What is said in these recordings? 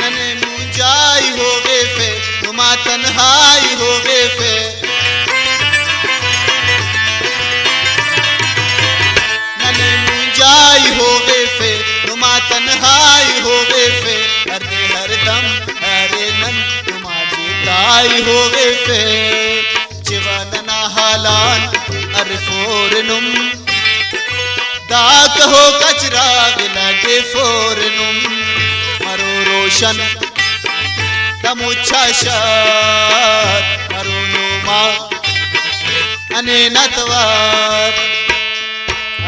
नने मुंजाई हो गए फे नुमा तन्हाई हो गए फे हो गए फे नुमा तन्हाई हो गए फे हरदे हरदम अरे नन नुमा जीताई हो गए फे चिवदना हालान अरफोरनुम दाक हो कचराग लगे फोरनुम मरो रोशन तमुच्छाशार मरो नुमा अने नतवार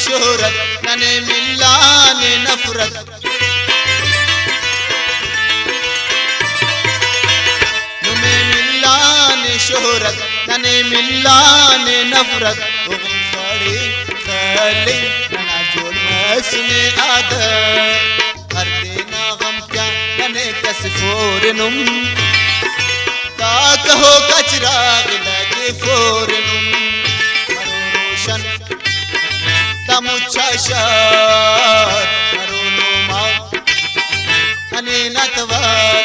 शोहरत नने मिलाने नफरत नुमे मिलाने शोहरत नने मिलाने नफरत उगन खड़ी खली नना जोड़ मसने आदर हर देना गम क्या नने कसफोरनुम ताक हो कचराग लगे फोरनुम मरो रोशन तमुच्छाशार मरोनुमा अने नतवार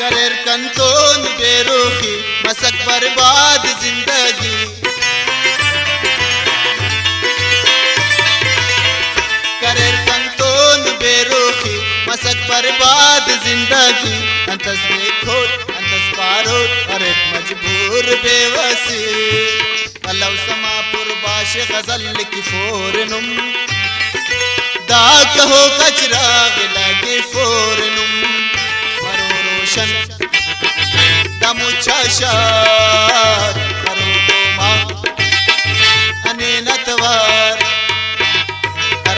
करेर कंतोन बेरुखी मसक बर्बाद जिंदगी करेर कंतोन बेरुखी मसक बर्बाद जिंदगी अंतस देखोट अंतस पारोट अरे मजबूर बेवसी अल्लाह समा पुरबाश गजल की फोरनुम दाक हो कचराग लगे फोरनुम रोशन दमुच्छाशार मरोनुमा अने नतवार